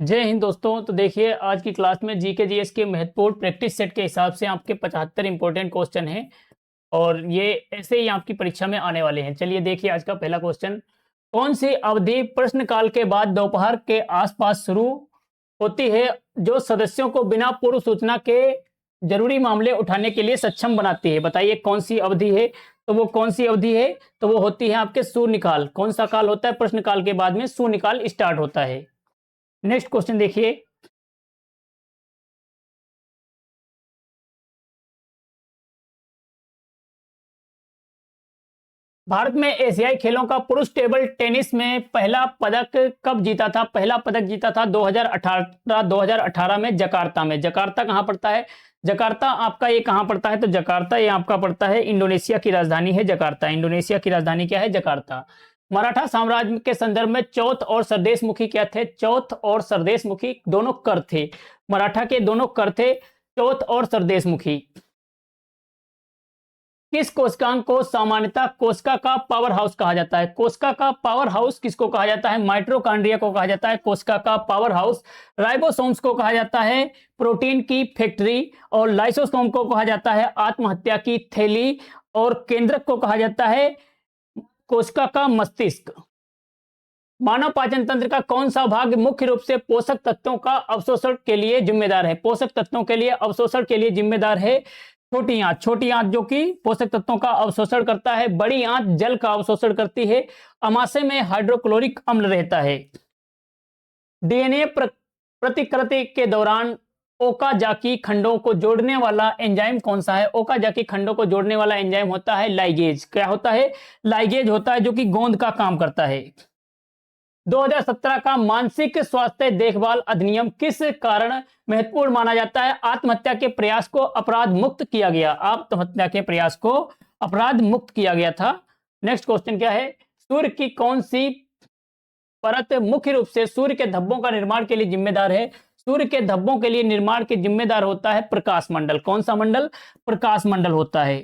जय हिंद दोस्तों। तो देखिए, आज की क्लास में जीके जीएस के महत्वपूर्ण प्रैक्टिस सेट के हिसाब से आपके 75 इंपॉर्टेंट क्वेश्चन हैं और ये ऐसे ही आपकी परीक्षा में आने वाले हैं। चलिए देखिए आज का पहला क्वेश्चन। कौन सी अवधि प्रश्नकाल के बाद दोपहर के आसपास शुरू होती है जो सदस्यों को बिना पूर्व सूचना के जरूरी मामले उठाने के लिए सक्षम बनाती है? बताइए कौन सी अवधि है। तो वो कौन सी अवधि है? तो वो होती है आपके शून्यकाल। कौन सा काल होता है? प्रश्नकाल के बाद में शून्यकाल स्टार्ट होता है। नेक्स्ट क्वेश्चन देखिए। भारत में एशियाई खेलों का पुरुष टेबल टेनिस में पहला पदक कब जीता था? पहला पदक जीता था 2018 में जकार्ता में। जकार्ता कहां पड़ता है? जकार्ता आपका ये कहां पड़ता है? तो जकार्ता ये आपका पड़ता है, इंडोनेशिया की राजधानी है जकार्ता। इंडोनेशिया की राजधानी क्या है? जकार्ता। मराठा साम्राज्य के संदर्भ में चौथ और सरदेशमुखी क्या थे? चौथ और सरदेशमुखी दोनों कर थे। मराठा के दोनों कर थे, चौथ और सरदेशमुखी। किस कोशिकांग को सामान्यतः कोशिका का पावर हाउस कहा जाता है? कोशिका का पावर हाउस किसको कहा जाता है? माइटोकॉन्ड्रिया को कहा जाता है कोशिका का पावर हाउस। राइबोसोम्स को कहा जाता है प्रोटीन की फैक्ट्री, और लाइसोसोम को कहा जाता है आत्महत्या की थैली, और केंद्रक को कहा जाता है कोशिका का मस्तिष्क। मानव पाचन तंत्र का कौन सा भाग मुख्य रूप से पोषक तत्वों का अवशोषण के लिए जिम्मेदार है? पोषक तत्वों के लिए अवशोषण के लिए जिम्मेदार है छोटी आंत। छोटी आंत जो कि पोषक तत्वों का अवशोषण करता है। बड़ी आंत जल का अवशोषण करती है। अमाशय में हाइड्रोक्लोरिक अम्ल रहता है। डीएनए प्रतिकृति के दौरान ओकाजाकी खंडों को जोड़ने वाला एंजाइम कौन सा है? ओकाजाकी खंडों को जोड़ने वाला एंजाइम होता है लाइगेज। क्या होता है? लाइगेज होता है, जो कि गोंद का काम करता है। 2017 का मानसिक स्वास्थ्य देखभाल अधिनियम किस कारण महत्वपूर्ण माना जाता है? आत्महत्या के प्रयास को अपराध मुक्त किया गया। आत्महत्या के प्रयास को अपराध मुक्त किया गया था। नेक्स्ट क्वेश्चन क्या है? सूर्य की कौन सी परत मुख्य रूप से सूर्य के धब्बों का निर्माण के लिए जिम्मेदार है? सूर्य के धब्बों के लिए निर्माण के जिम्मेदार होता है प्रकाश मंडल। कौन सा मंडल? प्रकाश मंडल होता है।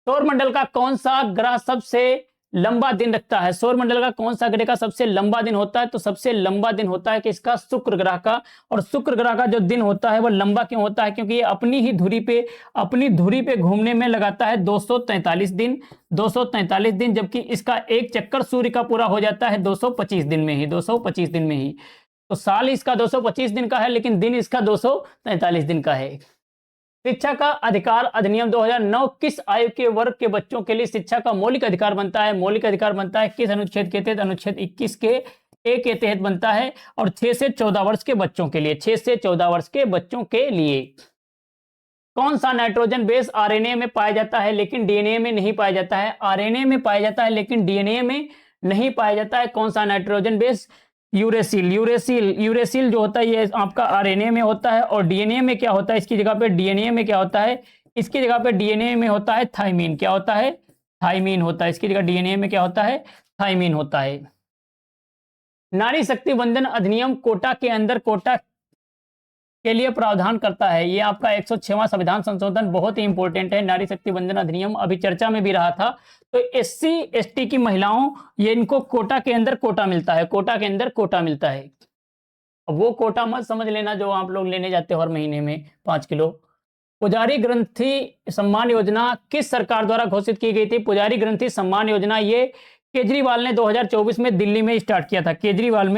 सौर मंडल का कौन सा ग्रह सबसे लंबा दिन रखता है? सौर मंडल का कौन सा ग्रह का सबसे लंबा दिन होता है? तो सबसे लंबा दिन होता है किसका? शुक्र ग्रह का। और शुक्र ग्रह का जो दिन होता है वो लंबा क्यों होता है? क्योंकि ये अपनी धुरी पे घूमने में लगाता है 243 दिन। 243 दिन, जबकि इसका एक चक्कर सूर्य का पूरा हो जाता है 225 दिन में ही। 225 दिन में ही। तो साल इसका 225 दिन का है, लेकिन दिन इसका 243 दिन का है। शिक्षा का अधिकार अधिनियम 2009 किस आयु के वर्ग के बच्चों के लिए शिक्षा का मौलिक अधिकार बनता है? मौलिक अधिकार बनता है किस अनुच्छेद के तहत? अनुच्छेद 21 के ए के तहत बनता है, और 6 से 14 वर्ष के बच्चों के लिए। 6 से 14 वर्ष के बच्चों के लिए। कौन सा नाइट्रोजन बेस आरएनए में पाया जाता है लेकिन डीएनए में नहीं पाया जाता है? आरएनए में पाया जाता है लेकिन डीएनए में नहीं पाया जाता है। कौन सा नाइट्रोजन बेस? यूरेसिल जो होता है ये आपका आरएनए में होता है, और डीएनए में क्या होता है? इसकी जगह पे डीएनए में क्या होता है? इसकी जगह पे डीएनए में होता है थाइमीन। क्या होता है? थाइमीन होता है। इसकी जगह डीएनए में क्या होता है? थाइमीन होता है। नारी शक्ति वंदन अधिनियम कोटा के अंदर कोटा के लिए प्रावधान करता है। ये आपका 106वां संविधान संशोधन बहुत ही इंपॉर्टेंट है। नारी शक्ति वंदन अधिनियम अभी चर्चा में भी रहा था। तो एससी एसटी की महिलाओं, ये इनको कोटा के अंदर कोटा मिलता है। कोटा के अंदर कोटा मिलता है। वो कोटा मत समझ लेना जो आप लोग लेने जाते हो हर महीने में 5 किलो। पुजारी ग्रंथि सम्मान योजना किस सरकार द्वारा घोषित की गई थी? पुजारी ग्रंथि सम्मान योजना ये केजरीवाल ने 2024 में दिल्ली में स्टार्ट किया था। केजरीवाल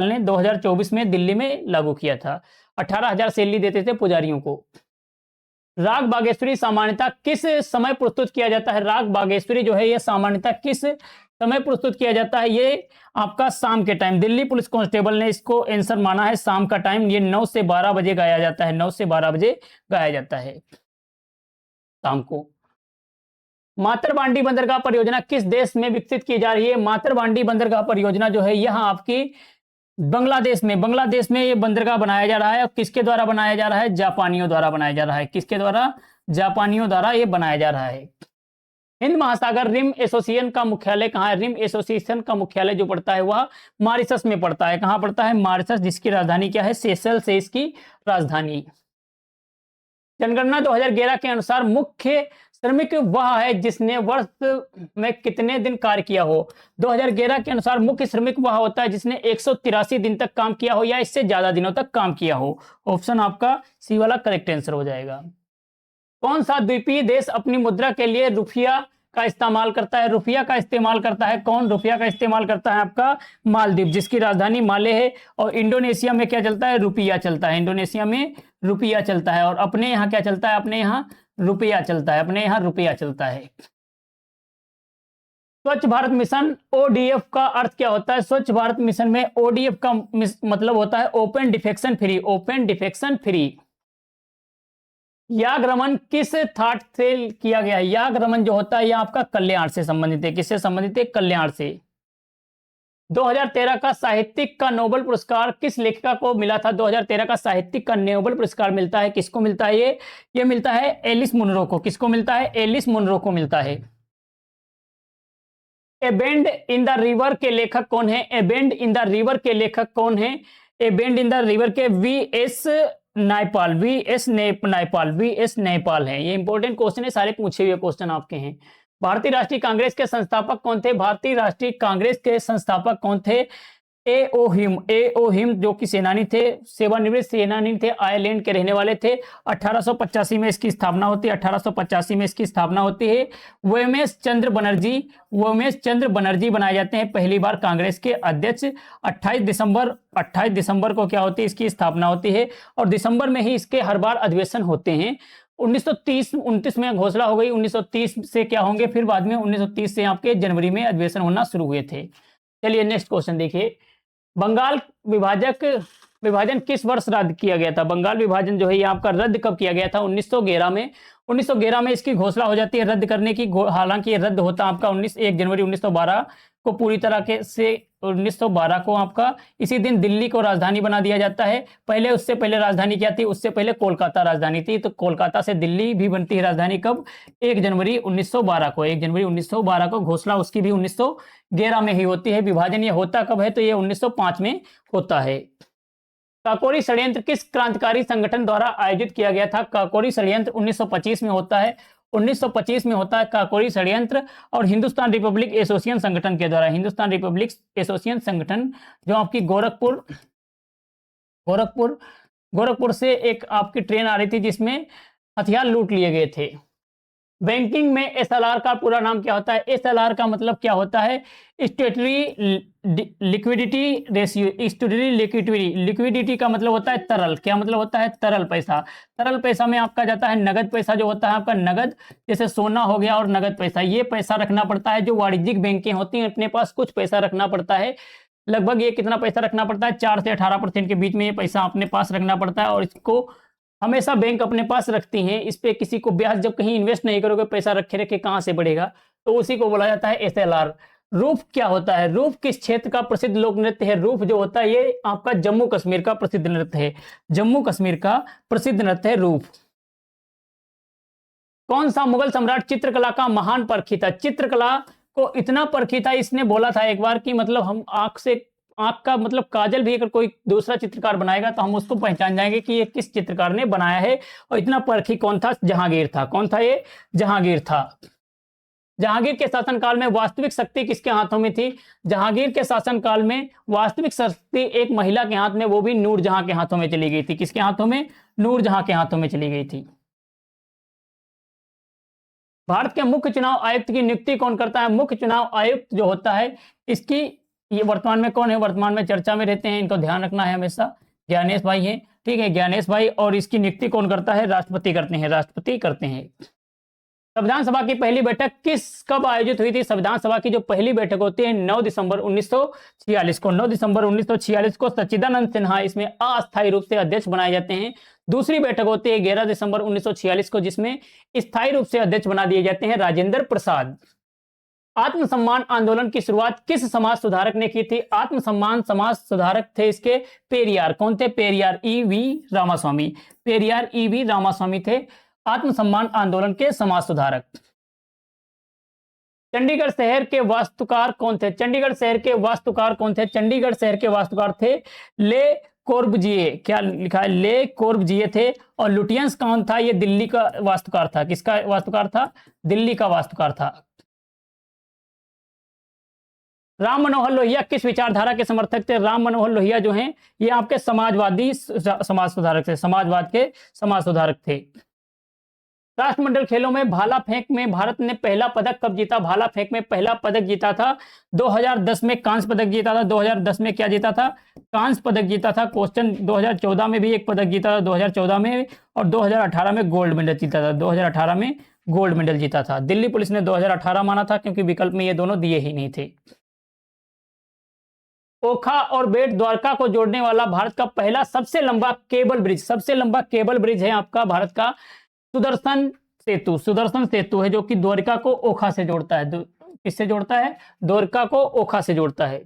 ने 2024 में दिल्ली में लागू किया था। 18,000 सैलरी देते थे पुजारियों को। राग बागेश्वरी सामान्यतः किस समय प्रस्तुत किया जाता है? राग बागेश्वरी जो है ये सामान्यतः किस समय प्रस्तुत किया जाता है? ये आपका शाम के टाइम। दिल्ली पुलिस कांस्टेबल ने इसको आंसर माना है शाम का टाइम। ये 9 से 12 बजे गाया जाता है। 9 से 12 बजे गाया जाता है शाम को। मातरबांडी बंदरगाह परियोजना किस देश में विकसित की जा रही है? मातरबांडी बंदरगाह परियोजना जो है यह आपकी बांग्लादेश में ये बंदरगाह बनाया जा रहा है। और किसके द्वारा बनाया जा रहा है? जापानियों द्वारा बनाया जा रहा है। किसके द्वारा? जापानियों द्वारा ये बनाया जा रहा है। हिंद महासागर रिम एसोसिएशन का मुख्यालय कहाँ है? रिम एसोसिएशन का मुख्यालय जो पड़ता है वह मॉरिशस में पड़ता है। कहाँ पड़ता है? मॉरिशस, जिसकी राजधानी क्या है? सेशल से इसकी राजधानी। जनगणना 2011 के अनुसार मुख्य श्रमिक वह है जिसने वर्ष में कितने दिन कार्य किया हो। 2011 के अनुसार मुख्य श्रमिक वह होता है जिसने 183 दिन तक काम किया हो या इससे ज्यादा दिनों तक काम किया हो। ऑप्शन आपका सी वाला करेक्ट आंसर हो जाएगा। कौन सा द्वीपीय देश अपनी मुद्रा के लिए रुपया का इस्तेमाल करता है? रुपया का इस्तेमाल करता है कौन? रुपया का इस्तेमाल करता है आपका मालदीव, जिसकी राजधानी माले है। और इंडोनेशिया में क्या चलता है? रुपया चलता है। इंडोनेशिया में रुपया चलता है। और अपने यहाँ क्या चलता है? अपने यहाँ रुपया चलता है। अपने यहाँ रुपया चलता है। स्वच्छ भारत मिशन ओडीएफ का अर्थ क्या होता है? स्वच्छ भारत मिशन में ओडीएफ का मतलब होता है open defecation free. Open defecation free. यागरमन किस थाट से किया गया है? यागरमन जो होता है यह आपका कल्याण से संबंधित है। किससे संबंधित है? कल्याण से। 2013 का साहित्यिक का नोबेल पुरस्कार किस लेखिका को मिला था? 2013 का साहित्यिक का नोबेल पुरस्कार मिलता है, किसको मिलता है? ये मिलता है एलिस मुनरो को। किसको मिलता है? एलिस मुनरो को मिलता है। ए बेंड इन द रिवर के लेखक कौन है? ए बेंड इन द रिवर के लेखक कौन है? ए बेंड इन द रिवर के VS. Naipal. VS. Naipal. VS. Naipal है। ये इंपॉर्टेंट क्वेश्चन है, सारे पूछे हुए क्वेश्चन आपके हैं। भारतीय राष्ट्रीय कांग्रेस के संस्थापक कौन थे? भारतीय राष्ट्रीय कांग्रेस के संस्थापक कौन थे? ए.ओ. हिम। ए.ओ. हिम जो कि सेनानी थे, सेवानिवृत्त सेनानी थे, आयरलैंड के रहने वाले थे। 1885 में इसकी स्थापना होती है। 1885 में इसकी स्थापना होती है। वोमेश चंद्र बनर्जी बनाए जाते हैं पहली बार कांग्रेस के अध्यक्ष। 28 दिसंबर को क्या होती है? इसकी स्थापना होती है। और दिसंबर में ही इसके हर बार अधिवेशन होते हैं। 1930-29 में घोषणा हो गई। 1930 से क्या होंगे फिर बाद में? 1930 से आपके जनवरी में अधिवेशन होना शुरू हुए थे। चलिए नेक्स्ट क्वेश्चन देखिए। बंगाल विभाजन किस वर्ष रद्द किया गया था? बंगाल विभाजन जो है ये आपका रद्द कब किया गया था? 1911 में। 1911 में इसकी घोषणा हो जाती है रद्द करने की। हालांकि ये रद्द होता है आपका 1 जनवरी 1912 को पूरी तरह के से। 1912 को आपका इसी दिन दिल्ली को राजधानी बना दिया जाता है। पहले उससे पहले राजधानी क्या थी? उससे पहले कोलकाता राजधानी थी। तो कोलकाता से दिल्ली भी बनती है राजधानी कब? 1 जनवरी 1912 को। 1 जनवरी 1912 को घोषणा उसकी भी 1911 में ही होती है। विभाजन ये होता कब है? तो ये 1905 में होता है। काकोरी षड्यंत्र किस क्रांतिकारी संगठन द्वारा आयोजित किया गया था? काकोरी षड्यंत्र 1925 में होता है। 1925 में होता है काकोरी षड्यंत्र। और हिंदुस्तान रिपब्लिक एसोसिएशन संगठन के द्वारा। हिंदुस्तान रिपब्लिक एसोसिएशन संगठन जो आपकी गोरखपुर से एक आपकी ट्रेन आ रही थी जिसमें हथियार लूट लिए गए थे। बैंकिंग में एसएलआर का पूरा नाम क्या होता है? एसएलआर का मतलब क्या होता है? स्टेटरी लिक्विडिटी रेशियो। स्टेटरी लिक्विडिटी का मतलब होता है तरल। क्या मतलब होता है? तरल पैसा। तरल पैसा में आपका जाता है नगद पैसा जो होता है आपका नगद, जैसे सोना हो गया और नगद पैसा। ये पैसा रखना पड़ता है। जो वाणिज्यिक बैंकें होती हैं अपने पास कुछ पैसा रखना पड़ता है। लगभग ये कितना पैसा रखना पड़ता है? 4 से 18% के बीच में ये पैसा अपने पास रखना पड़ता है। और इसको हमेशा बैंक अपने पास रखती हैं। इस पे किसी को ब्याज, जब कहीं इन्वेस्ट नहीं करोगे पैसा रखे रखे कहां से बढ़ेगा? तो उसी को बोला जाता है एसएलआर। रूफ क्या होता है? रूफ किस क्षेत्र का प्रसिद्ध लोक नृत्य है? रूफ जो होता है ये आपका जम्मू कश्मीर का प्रसिद्ध नृत्य है। जम्मू कश्मीर का प्रसिद्ध नृत्य है रूफ। कौन सा मुगल सम्राट चित्रकला का महान परखी था? चित्रकला को इतना परखी था, इसने बोला था एक बार कि मतलब हम आंख का मतलब काजल भी अगर कोई दूसरा चित्रकार बनाएगा तो हम उसको पहचान जाएंगे कि ये किस चित्रकार ने बनाया है। और इतना परखी कौन था? जहांगीर था। कौन था ये? जहांगीर था। जहांगीर के शासनकाल में वास्तविक शक्ति किसके हाथों में थी? जहांगीर के शासनकाल में वास्तविक शक्ति एक महिला के हाथ में, वो भी नूरजहां के हाथों में चली गई थी। किसके हाथों में? नूरजहां के हाथों में चली गई थी। भारत के मुख्य चुनाव आयुक्त की नियुक्ति कौन करता है? मुख्य चुनाव आयुक्त जो होता है इसकी, ये वर्तमान में कौन है? वर्तमान में चर्चा में रहते हैं, इनको ध्यान रखना है हमेशा। ज्ञानेश भाई हैं, ठीक है, ज्ञानेश भाई। और इसकी नियुक्ति कौन करता है? राष्ट्रपति करते हैं। राष्ट्रपति करते हैं। संविधान सभा की पहली बैठक कब आयोजित हुई थी? संविधान सभा की जो पहली बैठक होती है 9 दिसंबर 1946 को। 9 दिसंबर 1946 को सच्चिदानंद सिन्हा इसमें अस्थायी रूप से अध्यक्ष बनाए जाते हैं। दूसरी बैठक होती है 11 दिसंबर 1946 को, जिसमें स्थायी रूप से अध्यक्ष बना दिए जाते हैं राजेंद्र प्रसाद। आत्मसम्मान आंदोलन की शुरुआत किस समाज सुधारक ने की थी? आत्मसम्मान समाज सुधारक थे इसके पेरियार। कौन थे? पेरियार ई.वी. रामास्वामी। पेरियार ई.वी. रामास्वामी थे आत्मसम्मान आंदोलन के समाज सुधारक। चंडीगढ़ शहर के वास्तुकार कौन थे? चंडीगढ़ शहर के वास्तुकार कौन थे? चंडीगढ़ शहर के वास्तुकार थे ले कोर्बुजिए, क्या लिखा है, ले कोर्बुजिए थे। और लुटियंस कौन था, ये दिल्ली का वास्तुकार था। किसका वास्तुकार था, दिल्ली का वास्तुकार था। राम मनोहर लोहिया किस विचारधारा के समर्थक थे, राम मनोहर लोहिया जो हैं ये आपके समाजवादी समाज सुधारक थे, समाजवाद के समाज सुधारक थे। राष्ट्रमंडल खेलों में भाला फेंक में भारत ने पहला पदक कब जीता, भाला फेंक में पहला पदक जीता था 2010 में, कांस्य पदक जीता था 2010 में, क्या जीता था, कांस्य पदक जीता था। क्वेश्चन 2014 में भी एक पदक जीता था 2014 में, और 2018 में गोल्ड मेडल जीता था, 2018 में गोल्ड मेडल जीता था। दिल्ली पुलिस ने 2018 माना था क्योंकि विकल्प में ये दोनों दिए ही नहीं थे। ओखा और बेट द्वारका को जोड़ने वाला भारत का पहला सबसे लंबा केबल ब्रिज, सबसे लंबा केबल ब्रिज है आपका भारत का सुदर्शन सेतु, सुदर्शन सेतु है जो कि द्वारका को ओखा से जोड़ता है। किससे जोड़ता है, द्वारका को ओखा से जोड़ता है।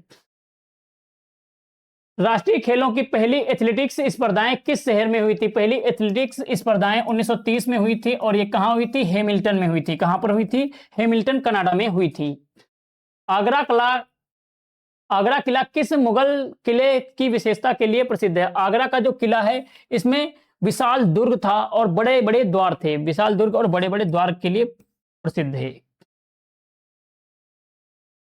राष्ट्रीय खेलों की पहली एथलेटिक्स स्पर्धाएं किस शहर में हुई थी, पहली एथलेटिक्स स्पर्धाएं 1930 में हुई थी, और ये कहां हुई थी, हैमिल्टन में हुई थी। कहां पर हुई थी, हैमिल्टन कनाडा में हुई थी। आगरा किला किस मुगल किले की विशेषता के लिए प्रसिद्ध है, आगरा का जो किला है इसमें विशाल दुर्ग था और बड़े बड़े द्वार थे, विशाल दुर्ग और बड़े बड़े द्वार के लिए प्रसिद्ध है।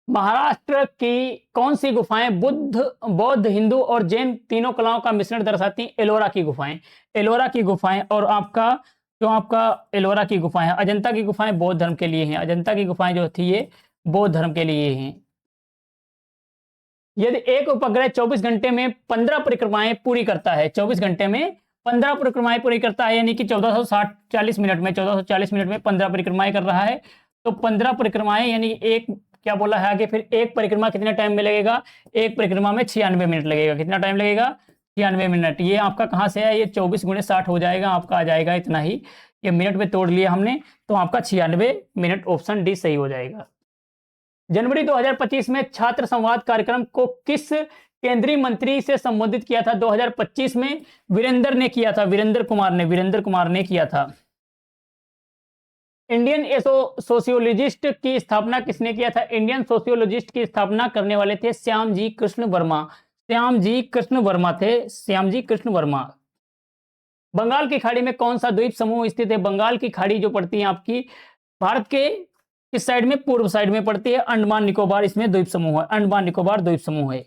महाराष्ट्र की कौन सी गुफाएं बौद्ध, हिंदू और जैन तीनों कलाओं का मिश्रण दर्शाती हैं, एलोरा की गुफाएं, एलोरा की गुफाएं। और आपका जो आपका एलोरा की गुफाएं है, अजंता की गुफाएं बौद्ध धर्म के लिए हैं, अजंता की गुफाएं जो थी ये बौद्ध धर्म के लिए हैं। यदि एक उपग्रह 24 घंटे में 15 परिक्रमाएं पूरी करता है, 24 घंटे में 15 परिक्रमाएं पूरी करता है, यानी कि 1440 मिनट में, 1440 मिनट में 15 परिक्रमाएं कर रहा है, तो 15 परिक्रमाएं यानी एक, क्या बोला है आगे, फिर एक परिक्रमा कितने टाइम में लगेगा, एक परिक्रमा में 96 मिनट लगेगा। कितना टाइम लगेगा, 96 मिनट। ये आपका कहां से है, ये 24 × 60 हो जाएगा, आपका आ जाएगा इतना ही, ये मिनट में तोड़ लिया हमने, तो आपका 96 मिनट, ऑप्शन डी सही हो जाएगा। जनवरी 2025 में छात्र संवाद कार्यक्रम को किस केंद्रीय मंत्री से संबोधित किया था, 2025 में वीरेंद्र ने किया था, वीरेंद्र कुमार ने किया था। इंडियन सोशियोलॉजिस्ट की स्थापना किसने किया था, इंडियन सोशियोलॉजिस्ट की स्थापना करने वाले थे श्यामजी कृष्ण वर्मा, श्यामजी कृष्ण वर्मा थे, श्यामजी कृष्ण वर्मा। बंगाल की खाड़ी में कौन सा द्वीप समूह स्थित है, बंगाल की खाड़ी जो पड़ती है आपकी भारत के किस साइड में, पूर्व साइड में पड़ती है, अंडमान निकोबार इसमें द्वीप समूह है, अंडमान निकोबार द्वीप समूह है।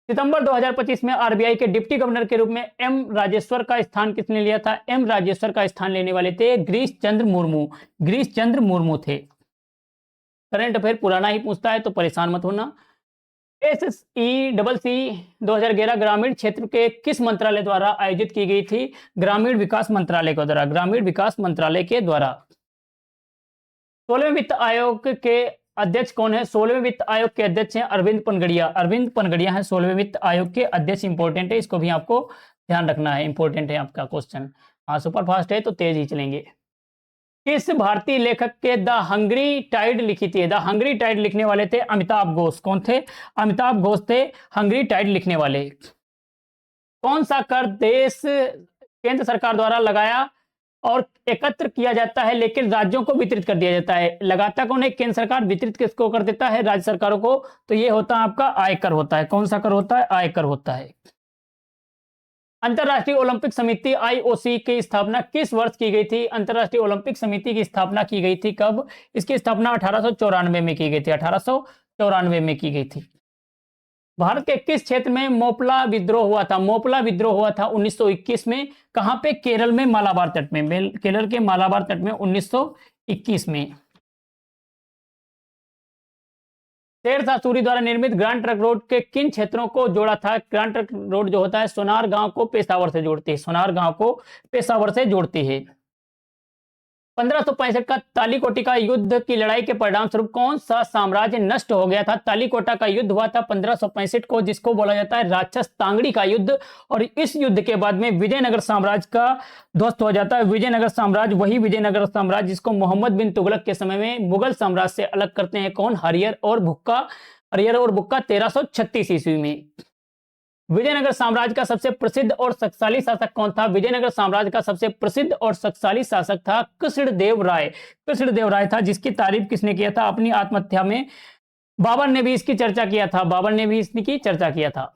सितंबर 2025 में आरबीआई के डिप्टी गवर्नर के रूप में एम राजेश्वर का स्थान किसने लिया था, एम राजेश्वर का स्थान लेने वाले थे गिरीश चंद्र मुर्मू, गिरीश चंद्र मुर्मू थे। करंट अफेयर पुराना ही पूछता है तो परेशान मत होना। SECC 2011 ग्रामीण क्षेत्र के किस मंत्रालय द्वारा आयोजित की गई थी, ग्रामीण विकास मंत्रालय के द्वारा, ग्रामीण विकास मंत्रालय के द्वारा। 16वें वित्त आयोग के अध्यक्ष कौन है, 16वें वित्त आयोग के अध्यक्ष हैं अरविंद पनगड़िया, अरविंद पनगड़िया है 16वें वित्त आयोग के अध्यक्ष। इंपॉर्टेंट है, इसको भी आपको ध्यान रखना है, इंपॉर्टेंट है आपका क्वेश्चन। हाँ सुपर फास्ट है तो तेज ही चलेंगे। किस भारतीय लेखक के द हंग्री टाइड लिखी थी, द हंग्री टाइड लिखने वाले थे अमिताभ घोष, कौन थे, अमिताभ घोष थे हंग्री टाइड लिखने वाले। कौन सा कर देश केंद्र सरकार द्वारा लगाया और एकत्र किया जाता है लेकिन राज्यों को वितरित कर दिया जाता है, लगाता कौन है, केंद्र सरकार, वितरित किसको कर देता है, राज्य सरकारों को, तो ये होता है आपका आयकर होता है। कौन सा कर होता है, आयकर होता है। अंतरराष्ट्रीय ओलंपिक समिति IOC की स्थापना किस वर्ष की गई थी, अंतरराष्ट्रीय ओलंपिक समिति की स्थापना की गई थी कब, इसकी स्थापना 1894 में की गई थी, 1894 में की गई थी। भारत के किस क्षेत्र में मोपला विद्रोह हुआ था, मोपला विद्रोह हुआ था 1921 में, कहां पे, केरल में मालाबार तट में, केरल के मालाबार तट में 1921 में। शेरशाह सूरी द्वारा निर्मित ग्रांड ट्रंक रोड के किन क्षेत्रों को जोड़ा था, ग्रांड ट्रंक रोड जो होता है सोनार गांव को पेशावर से जोड़ती है, सोनार गांव को पेशावर से जोड़ती है। 1565 का तालीकोटी का युद्ध की लड़ाई के परिणाम स्वरूप कौन सा साम्राज्य नष्ट हो गया था, तालीकोटा का युद्ध हुआ था 1565 को, जिसको बोला जाता है राक्षस तांगड़ी का युद्ध, और इस युद्ध के बाद में विजयनगर साम्राज्य का ध्वस्त हो जाता है। विजयनगर साम्राज्य, वही विजयनगर साम्राज्य जिसको मोहम्मद बिन तुगलक के समय में मुगल साम्राज्य से अलग करते हैं कौन, हरियर और बुक्का, 1336 ईस्वी में। विजयनगर साम्राज्य का सबसे प्रसिद्ध और शक्तिशाली शासक कौन था, विजयनगर साम्राज्य का सबसे प्रसिद्ध और शक्तिशाली शासक था कृष्णदेव राय, कृष्णदेव राय था, जिसकी तारीफ किसने किया था अपनी आत्महत्या में, बाबर ने भी इसकी चर्चा किया था, बाबर ने भी इसकी चर्चा किया था।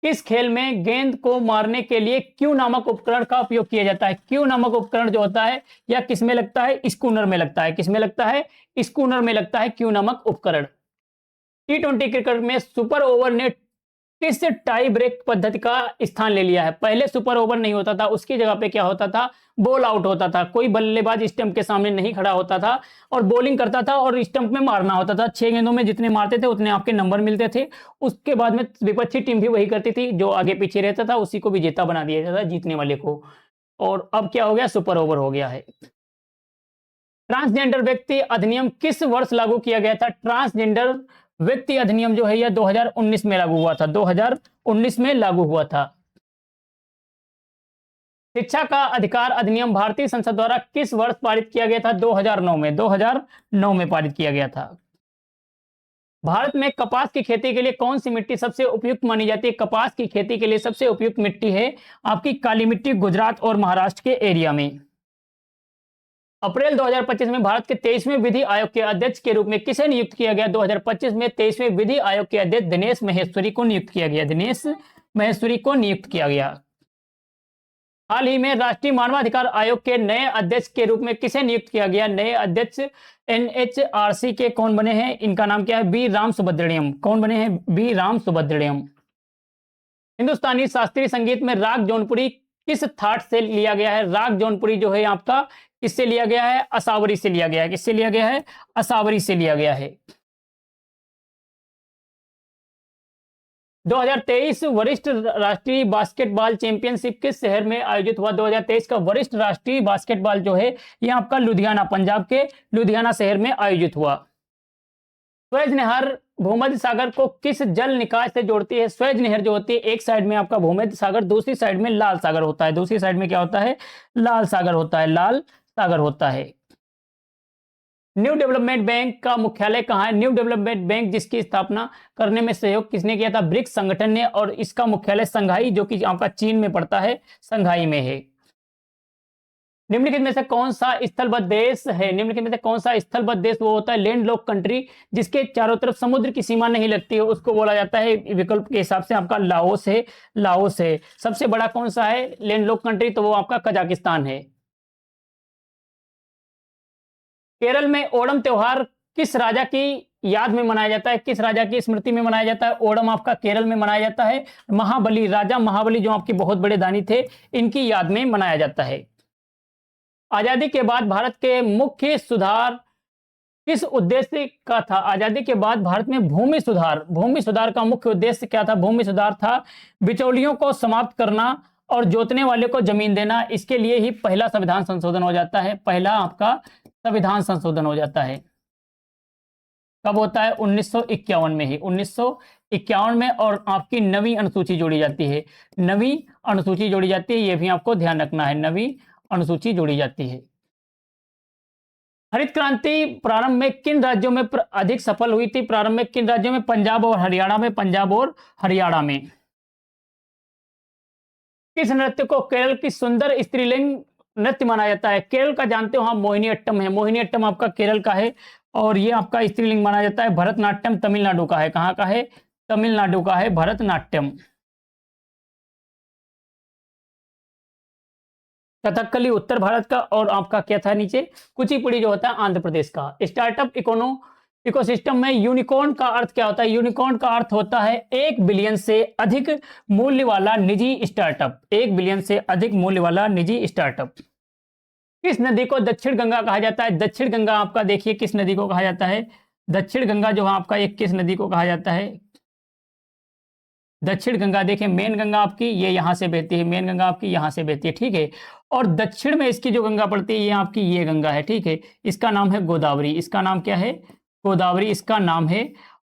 किस खेल में गेंद को मारने के लिए क्यू नामक उपकरण का उपयोग किया जाता है? क्यू नामक उपकरण जो होता है या किसमें लगता है? स्कूनर में लगता है। किसमें लगता है? स्कूनर में लगता है क्यू नामक उपकरण। टी20 क्रिकेट में सुपर ओवर ने किस टाई ब्रेक पद्धति का स्थान ले लिया है? पहले सुपर ओवर नहीं होता था, उसकी जगह पे क्या होता था? बॉल आउट होता था। कोई बल्लेबाज स्टंप के सामने नहीं खड़ा होता था और बॉलिंग करता था और स्टंप में मारना होता था। 6 गेंदों में जितने मारते थे उतने आपके नंबर मिलते थे। उसके बाद में विपक्षी टीम भी वही करती थी, जो आगे पीछे रहता था उसी को विजेता बना दिया जाता था, जीतने वाले को। और अब क्या हो गया? सुपर ओवर हो गया है। ट्रांसजेंडर व्यक्ति अधिनियम किस वर्ष लागू किया गया था? ट्रांसजेंडर व्यक्ति अधिनियम जो है यह 2019 में लागू हुआ था। 2019 में लागू हुआ था। शिक्षा का अधिकार अधिनियम भारतीय संसद द्वारा किस वर्ष पारित किया गया था? 2009 में। 2009 में पारित किया गया था। भारत में कपास की खेती के लिए कौन सी मिट्टी सबसे उपयुक्त मानी जाती है? कपास की खेती के लिए सबसे उपयुक्त मिट्टी है आपकी काली मिट्टी, गुजरात और महाराष्ट्र के एरिया में। अप्रैल 2025 में भारत के 23वें विधि आयोग के अध्यक्ष के रूप में किसे नियुक्त किया गया? 2025 में 23वें विधि आयोग के अध्यक्ष दिनेश महेश्वरी को नियुक्त किया गया। दिनेश महेश्वरी को नियुक्त किया गया। हाल ही में राष्ट्रीय मानवाधिकार आयोग के नए अध्यक्ष के रूप में किसे नियुक्त किया गया? नए अध्यक्ष एनएचआरसी के कौन बने हैं? इनका नाम क्या है? बी राम सुब्रमण्यम। कौन बने हैं? बी राम सुब्रमण्यम। हिंदुस्तानी शास्त्रीय संगीत में राग जौनपुरी किस थाट से लिया गया है? राग जौनपुरी जो है आपका किससे लिया गया है? असावरी से लिया गया है। किससे लिया गया है? असावरी से लिया गया है। 2023 वरिष्ठ राष्ट्रीय बास्केटबॉल चैंपियनशिप किस शहर में आयोजित हुआ? 2023 का वरिष्ठ राष्ट्रीय बास्केटबॉल जो है ये आपका लुधियाना, पंजाब के लुधियाना शहर में आयोजित हुआ। स्वेज नहर भूमध्य सागर को किस जल निकाय से जोड़ती है? स्वेज नहर जो होती है एक साइड में आपका भूमध्य सागर, दूसरी साइड में लाल सागर होता है। दूसरी साइड में क्या होता है? लाल सागर होता है। लाल सागर होता है। न्यू डेवलपमेंट बैंक का मुख्यालय कहाँ है? न्यू डेवलपमेंट बैंक जिसकी स्थापना करने में सहयोग किसने किया था? ब्रिक्स संगठन ने। और इसका मुख्यालय संघाई जो कि आपका चीन में पड़ता है, संघाई में है। निम्नलिखित में से कौन सा स्थलबद्ध देश है? निम्नलिखित में से कौन सा स्थलबद्ध देश वो होता है? लैंड लॉक कंट्री, जिसके चारों तरफ समुद्र की सीमा नहीं लगती है, उसको बोला जाता है विकल्प के हिसाब से आपका लाओस है। लाओस है। सबसे बड़ा कौन सा है लैंड लॉक कंट्री? तो वो आपका कजाकिस्तान है। केरल में ओणम त्योहार किस राजा की याद में मनाया जाता है? किस राजा की स्मृति में मनाया जाता है? ओणम आपका केरल में मनाया जाता है। महाबली, राजा महाबली जो आपके बहुत बड़े दानी थे, इनकी याद में मनाया जाता है। आजादी के बाद भारत के मुख्य सुधार किस उद्देश्य का था? आजादी के बाद भारत में भूमि सुधार का मुख्य उद्देश्य क्या था? भूमि सुधार था बिचौलियों को समाप्त करना और जोतने वाले को जमीन देना। इसके लिए ही पहला संविधान संशोधन हो जाता है। पहला आपका संविधान संशोधन हो जाता है। कब होता है? 1951 में ही। 1951 में। और आपकी नवीं अनुसूची जोड़ी जाती है। नवीं अनुसूची जोड़ी जाती है, यह भी आपको ध्यान रखना है। नवीं अनुसूची जोड़ी जाती है। हरित क्रांति प्रारंभ में किन राज्यों में अधिक सफल हुई थी? प्रारंभ में किन राज्यों में? पंजाब और हरियाणा में। पंजाब और हरियाणा में। किस नृत्य को केरल की सुंदर स्त्रीलिंग नृत्य माना जाता है? केरल का जानते हो आप मोहिनीअट्टम है। मोहिनीअट्टम आपका केरल का है और ये आपका स्त्रीलिंग माना जाता है। भरतनाट्यम तमिलनाडु का है। कहाँ का है? तमिलनाडु का है भरतनाट्यम। कथकली उत्तर भारत का। और आपका क्या था नीचे? कुचिपुड़ी जो होता है आंध्र प्रदेश का। स्टार्टअप इकोसिस्टम में यूनिकॉर्न का अर्थ क्या होता है? यूनिकॉर्न का अर्थ होता है 1 बिलियन से अधिक मूल्य वाला निजी स्टार्टअप। 1 बिलियन से अधिक मूल्य वाला निजी स्टार्टअप। किस नदी को दक्षिण गंगा कहा जाता है? दक्षिण गंगा आपका देखिए किस नदी को कहा जाता है? दक्षिण गंगा जो आपका एक किस नदी को कहा जाता है? दक्षिण गंगा देखिए, मेन गंगा आपकी ये यहां से बहती है। मेन गंगा आपकी यहां से बहती है, ठीक है। और दक्षिण में इसकी जो गंगा पड़ती है ये आपकी ये गंगा है, ठीक है। इसका नाम है गोदावरी। इसका नाम क्या है? गोदावरी इसका नाम है।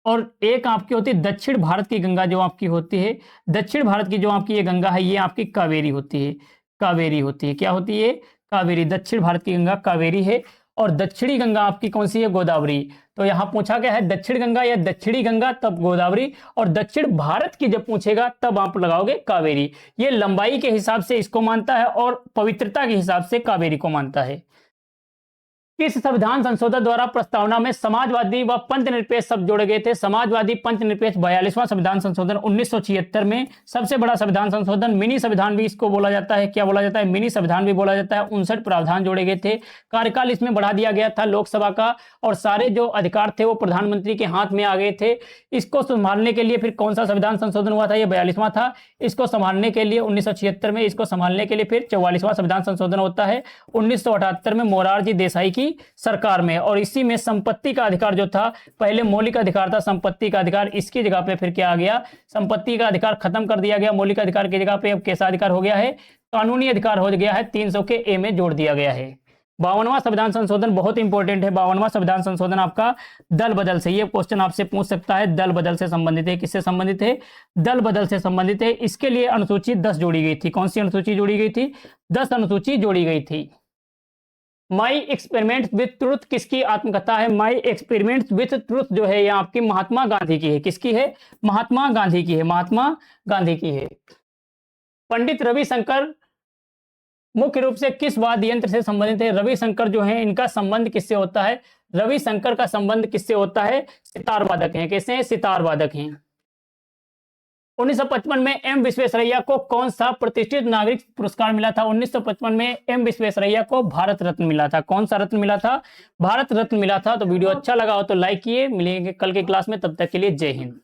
और एक आपकी होती है दक्षिण भारत की गंगा जो आपकी होती है। दक्षिण भारत की जो आपकी ये गंगा है ये आपकी कावेरी होती है। कावेरी होती है। क्या होती है? कावेरी। दक्षिण भारत की गंगा कावेरी है। और दक्षिणी गंगा आपकी कौन सी है? गोदावरी। तो यहां पूछा गया है दक्षिण गंगा या दक्षिणी गंगा, तब गोदावरी। और दक्षिण भारत की जब पूछेगा तब आप लगाओगे कावेरी। ये लंबाई के हिसाब से इसको मानता है और पवित्रता के हिसाब से कावेरी को मानता है। किस संविधान संशोधन द्वारा प्रस्तावना में समाजवादी व पंथ निरपेक्ष शब्द जोड़े गए थे? समाजवादी पंथ निरपेक्ष 42वां संविधान संशोधन 1976 में। सबसे बड़ा संविधान संशोधन मिनी संविधान भी इसको बोला जाता है। क्या बोला जाता है? मिनी संविधान भी बोला जाता है। 59 प्रावधान जोड़े गए थे। कार्यकाल इसमें बढ़ा दिया गया था लोकसभा का, और सारे जो अधिकार थे वो प्रधानमंत्री के हाथ में आ गए थे। इसको संभालने के लिए फिर कौन सा संविधान संशोधन हुआ था? ये 42वां था। इसको संभालने के लिए 1976 में, इसको संभालने के लिए फिर 44वां संविधान संशोधन होता है 1978 में मोरारजी देसाई की सरकार में। और इसी में संपत्ति का अधिकार जो था, पहले मौलिक अधिकार था संपत्ति का अधिकार, इसकी जगह पे फिर क्या आ गया? संपत्ति का अधिकार खत्म कर दिया गया। मौलिक अधिकार की जगह पे अब कैसा अधिकार हो गया है? कानूनी अधिकार हो गया है। 300 के ए में जोड़ दिया गया है। 52वां संविधान संशोधन बहुत इंपॉर्टेंट है। 52वां संविधान संशोधन आपका दल बदल से, ये क्वेश्चन आपसे पूछ सकता है, दल बदल से संबंधित है। किससे संबंधित है? दल बदल से संबंधित है। इसके लिए अनुसूची 10 जोड़ी गई थी। कौन सी अनुसूची जोड़ी गई थी? 10 अनुसूची जोड़ी गई थी। माई एक्सपेरिमेंट्स विथ ट्रुथ किसकी आत्मकथा है? माई एक्सपेरिमेंट्स विथ ट्रुथ जो है ये आपकी महात्मा गांधी की है। किसकी है? महात्मा गांधी की है। महात्मा गांधी की है। पंडित रविशंकर मुख्य रूप से किस वाद्य यंत्र से संबंधित है? रविशंकर जो है इनका संबंध किससे होता है? रविशंकर का संबंध किससे होता है? सितार वादक हैं। कैसे हैं? सितार वादक हैं। 1955 में एम विश्वेश्वरैया को कौन सा प्रतिष्ठित नागरिक पुरस्कार मिला था? 1955 में एम विश्वेश्वरैया को भारत रत्न मिला था। कौन सा रत्न मिला था? भारत रत्न मिला था। तो वीडियो अच्छा लगा हो तो लाइक किए। मिलेंगे कल के क्लास में, तब तक के लिए जय हिंद।